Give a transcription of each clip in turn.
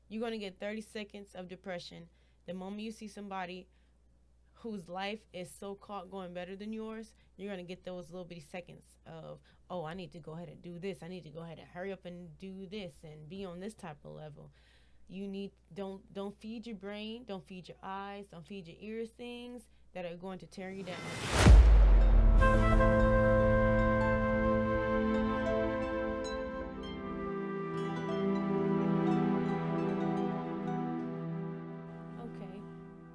You're going to get 30 seconds of depression. The moment you see somebody whose life is so called going better than yours, you're going to get those little bitty seconds of, oh, I need to go ahead and do this. I need to go ahead and hurry up and do this and be on this type of level. You need don't feed your brain, don't feed your eyes, don't feed your ears things that are going to tear you down.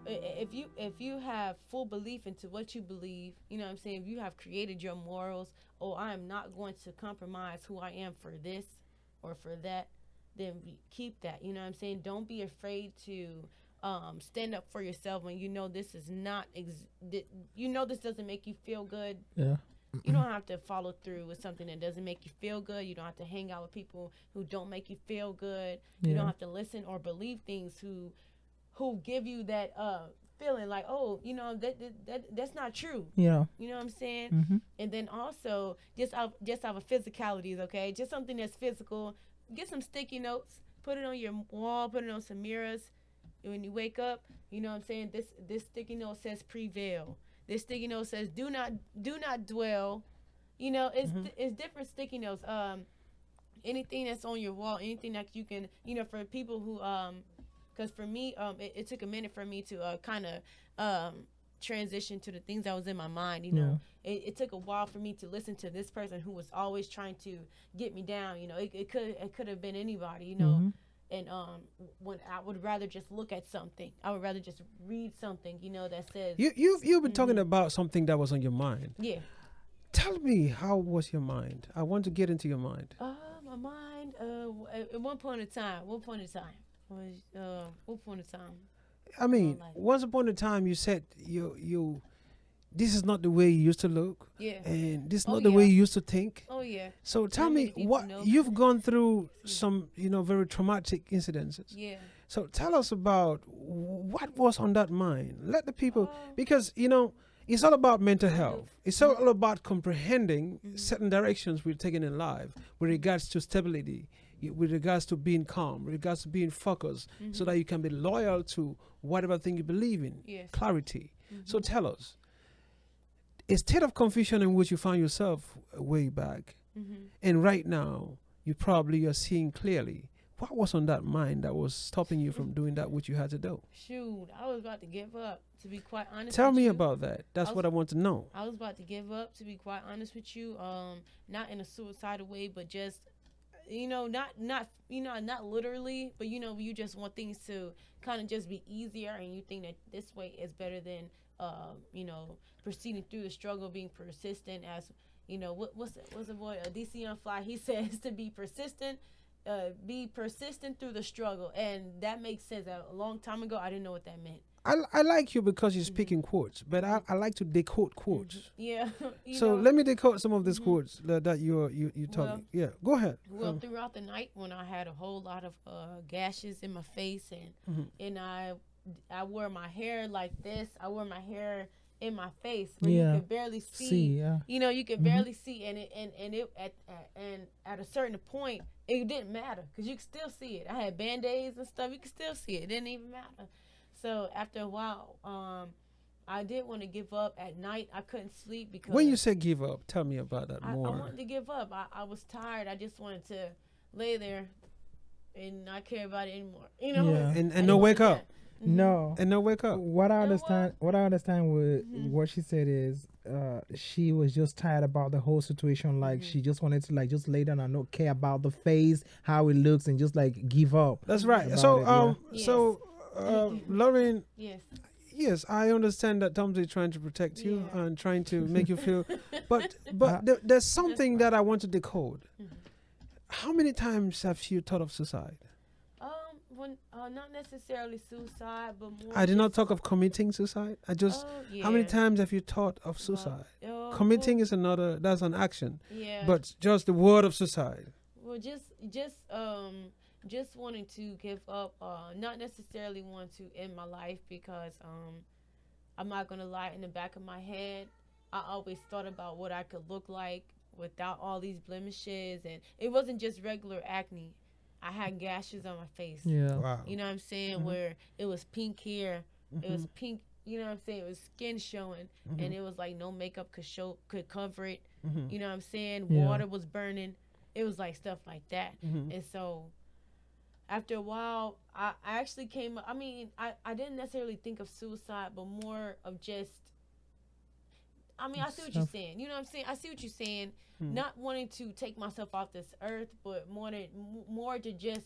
Okay. If you have full belief into what you believe, you know what I'm saying, if you have created your morals, oh, I am not going to compromise who I am for this or for that, then keep that. You know what I'm saying? Don't be afraid to stand up for yourself when you know this is not you know this doesn't make you feel good. Yeah. You don't have to follow through with something that doesn't make you feel good. You don't have to hang out with people who don't make you feel good. You don't Yeah. have to listen or believe things who give you that feeling like, oh, you know, that's not true. Yeah. You know what I'm saying? Mhm. And then also just out of physicalities, okay? Just something that's physical. Get some sticky notes, put it on your wall, put it on some mirrors. When you wake up, you know what I'm saying? This sticky note says prevail. This sticky note says do not dwell. You know, Mhm. it's different sticky notes. Anything that's on your wall, anything that you can, you know, for people who because for me it took a minute for me to kind of transition to the things that was in my mind. You Yeah. know, it took a while for me to listen to this person who was always trying to get me down. You know, it could have been anybody. You know. Mhm. And when I would rather just look at something, I would rather just read something, you know, that says, You've been talking mm-hmm. about something that was on your mind. Yeah. Tell me, how was your mind? I want to get into your mind. My mind. At one point in time, was what point in time I in my mean, life? once upon a time, you said you this is not the way you used to look, Yeah. and this is Oh not the way yeah. you used to think. Oh yeah. So tell Not me many people what know. you've gone through, Excuse me. some very traumatic incidences. Yeah. So tell us about what was on that mind. Let the people, Um. because it's all about mental I do. health. It's Mhm. all about comprehending Mhm. certain directions we're taking in life with regards to stability, with regards to being calm, with regards to being focused, so Mhm. that you can be loyal to whatever thing you believe in. Yes. Clarity. So Mhm. tell us, a state of confusion in which you found yourself way back, Mhm. and right now you probably are seeing clearly. What was on that mind that was stopping you from doing that which you had to do? Shoot, I was about to give up. To be quite honest Tell with me you, about that. I That's was what I want to know. I was about to give up. To be quite honest with you, not in a suicidal way, but just not literally, but you just want things to kind of just be easier, and you think that this way is better than proceeding through the struggle, being persistent. As what's the boy DC on Fly? He says to be persistent through the struggle, and that makes sense. A long time ago, I didn't know what that meant. I like you because you speak Mhm. in quotes, but Mhm. I like to decode Mhm. quotes. Yeah, you So know. let me decode some of these Mhm. quotes that you're Well, talking. Yeah, go ahead. well, throughout the night when I had a whole lot of gashes in my face, and Mhm. and I wore my hair like this. I wore my hair in my face where you Yeah. could barely see. See. Yeah. You could Mhm. barely see, and it at a certain point it didn't matter because you could still see it. I had band-aids and stuff. You could still see it. It didn't even matter. So after a while, I did want to give up at night. I couldn't sleep When you because say give up, tell me about that I more. wanted to give up. I was tired. I just wanted to lay there and not care about it anymore. Yeah. I And no didn't want wake to up. die. Mhm. No. And no wake up. What I And what? understand, what I understand with Mhm. what she said is, she was just tired about the whole situation. Like Mhm. she just wanted to like just lay down and not care about the face, how it looks, and just like give up That's Mhm. right. about So it. Yeah. Yes. Lauren, Yes. yes, I understand that Tom's is trying to protect you Yeah. and trying to make you feel, but Uh, there's That's something fine. that I want to decode. Mhm. How many times have you thought of suicide? When not necessarily suicide, but more I did not just. talk of committing suicide. Oh How many yeah. times have you thought of Well, suicide? Committing well, is that's an action, yeah. but just the word of suicide. Well, just wanting to give up. Not necessarily want to end my life because I'm not gonna lie. In the back of my head, I always thought about what I could look like without all these blemishes, and it wasn't just regular acne. I had gashes on my face. Yeah. Wow. You know what I'm saying? Mhm. Where it was pink hair. It was Mhm. pink. You know what I'm saying? It was skin showing, Mhm. and it was like no makeup could cover it. Mhm. You know what I'm saying? Yeah. Water was burning. It was like stuff like that. Mhm. And so after a while, I actually came. I mean, I didn't necessarily think of suicide, but more of just. I mean, I see what you're Self. saying. You know what I'm saying? I see what you're saying. Mhm. Not wanting to take myself off this earth, but more to just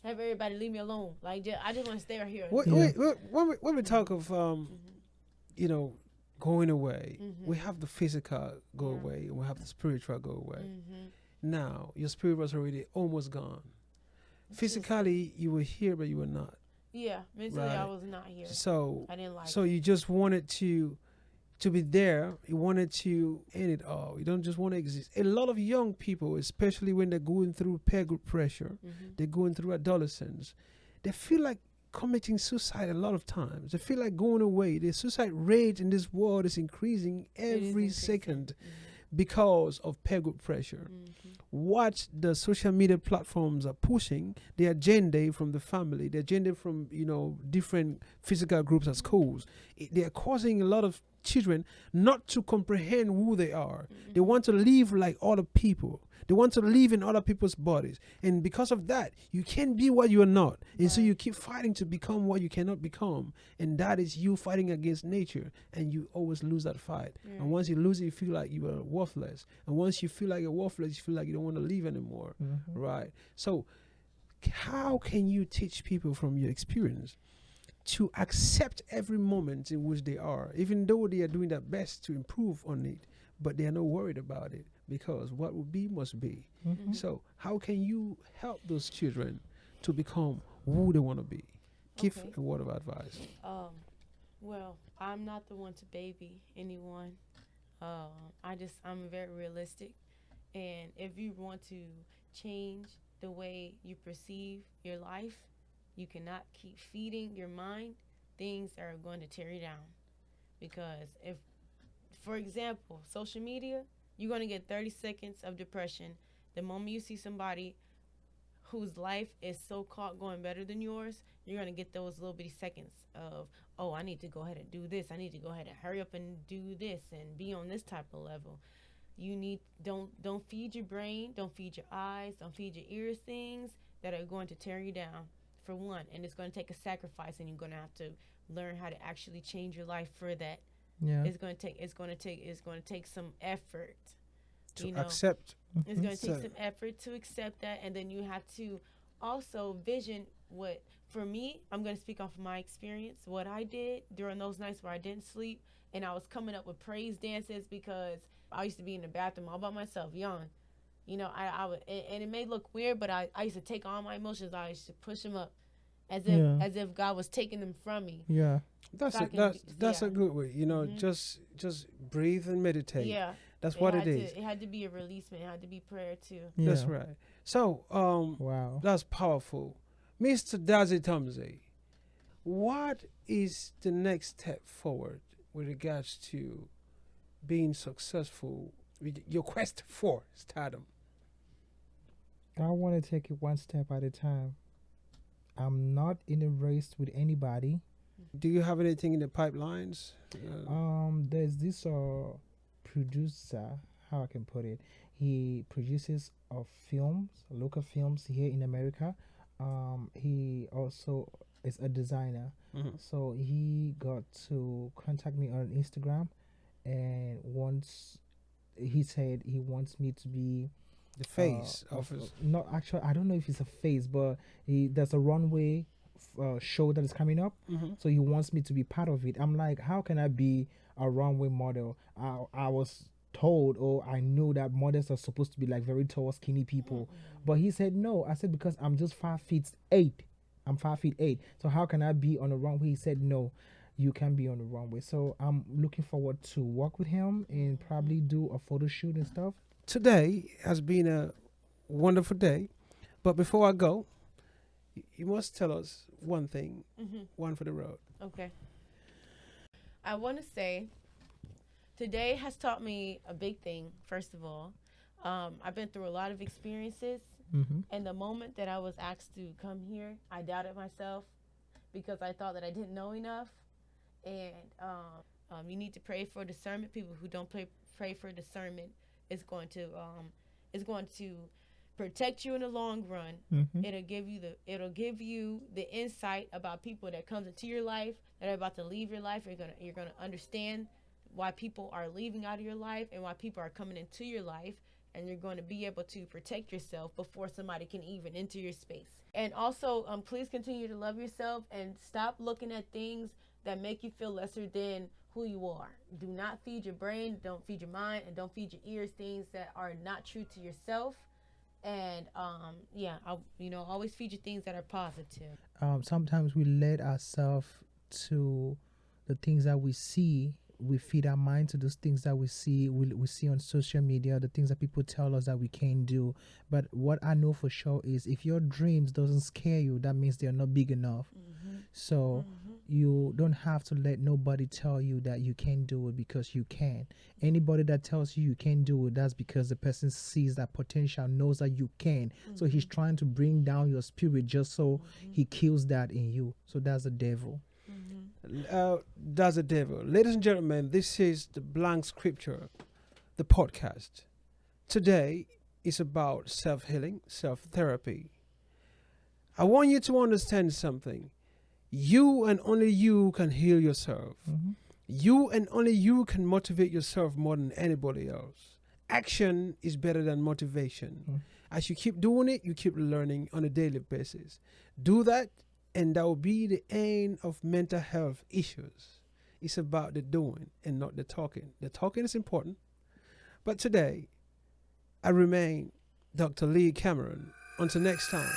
have everybody leave me alone. Like I just want to stay right here. Wait, Yeah. when we talk of you know, going away, we Mhm. have the physical go Yeah. away, and we have the spiritual go away. Mhm. Now your spirit was already almost gone. Just- Physically, you were here, but you were not. Yeah, mentally I Right. was not here. So, I didn't like so it. you just wanted to be there. You wanted to end it all. You don't just want to exist. A lot of young people, especially when they're going through peer group pressure, Mhm. they're going through adolescence, they feel like committing suicide a lot of times. They feel like going away. The suicide rate in this world is increasing It is every increasing. second because of peer group pressure. Mhm. What the social media platforms are pushing, the agenda from the family, the agenda from different physical groups at schools, they are causing a lot of children not to comprehend who they are. They want to live like other people. They want to live in other people's bodies, and because of that, you can't be what you are not, and so Right. you keep fighting to become what you cannot become, and that is you fighting against nature, and you always lose that fight. Yeah. And once you lose it, you feel like you are worthless, and once you feel like you're worthless, you feel like you don't want to live anymore. Mhm. Right. So how can you teach people from your experience to accept every moment in which they are, even though they are doing their best to improve on it, but they are not worried about it because what will be must be. Mhm. So how can you help those children to become who they want to be? Give Okay. a word of advice. Well, I'm not the one to baby anyone. I'm very realistic, and if you want to change the way you perceive your life, you cannot keep feeding your mind things that are going to tear you down. Because if, for example, social media, you're going to get 30 seconds of depression the moment you see somebody whose life is so called going better than yours. You're going to get those little bitty seconds of, oh, I need to go ahead and do this. I need to go ahead and hurry up and do this and be on this type of level. You need don't feed your brain, don't feed your eyes, don't feed your ears things that are going to tear you down, for one. And it's going to take a sacrifice, and you're going to have to learn how to actually change your life for that. Yeah. It's going to take some effort. To You know, accept. it's going to take So- some effort to accept that, and then you have to also vision what. For me, I'm going to speak off of my experience. What I did during those nights where I didn't sleep, and I was coming up with praise dances because I used to be in the bathroom all by myself, young. You know, I would, and it may look weird, but I used to take all my emotions. I used to push them up, Yeah. as if God was taking them from me. Yeah. That's So I a, can that's yeah. a good way. Mhm. Just breathe and meditate. Yeah, That's what it had is. It had to be a releasement. It had to be prayer too. Yeah. That's right. So Wow. that's powerful. Mr. Dazzy Tomzy, what is the next step forward with regards to being successful with your quest for stardom? I want to take it one step at a time. I'm not in a race with anybody. Do you have anything in the pipelines? There's this producer, how I can put it. He produces films, local films here in America. He also is a designer. Mhm. So he got to contact me on Instagram, and once he said he wants me to be The face of his. not actually. I don't know if it's a face, but there's a runway show that is coming up. Mhm. So he wants me to be part of it. I'm like, how can I be a runway model? I was told, or I knew that models are supposed to be like very tall, skinny people. But he said no. I said because I'm just 5'8". I'm 5'8". So how can I be on a runway? He said no, you can be on the runway. So I'm looking forward to work with him and probably do a photo shoot and stuff. Today has been a wonderful day, but before I go, you must tell us one thing, one for the road. Okay. I want to say today has taught me a big thing, first of all. I've been through a lot of experiences, Mm-hmm. And the moment that I was asked to come here, I doubted myself because I thought that I didn't know enough. And you need to pray for discernment. People who don't pray for discernment is going to protect you in the long run. Mm-hmm. It'll give you the insight about people that comes into your life that are about to leave your life. You're gonna understand why people are leaving out of your life and why people are coming into your life, and you're going to be able to protect yourself before somebody can even enter your space. And also, please continue to love yourself and stop looking at things that make you feel lesser than who you are. Do not feed your brain, don't feed your mind, and don't feed your ears things that are not true to yourself. And always feed you things that are positive. Sometimes we let ourselves to the things that we see. We feed our mind to those things that we see on social media, the things that people tell us that we can't do. But what I know for sure is if your dreams doesn't scare you, that means they're not big enough. Mm-hmm. So you don't have to let nobody tell you that you can't do it, because you can. Anybody that tells you can't do it, that's because the person sees that potential, knows that you can. So he's trying to bring down your spirit just so he kills that in you. So that's the devil. That's the devil. Ladies and gentlemen, this is the Blank Scripture, the podcast. Today is about self-healing, self-therapy. I want you to understand something. You and only you can heal yourself. You and only you can motivate yourself more than anybody else. Action is better than motivation. As you keep doing it, you keep learning on a daily basis. Do that, and that will be the end of mental health issues. It's about the doing and not the talking. The talking is important. But today, I remain Dr. Lee Cameron. Until next time.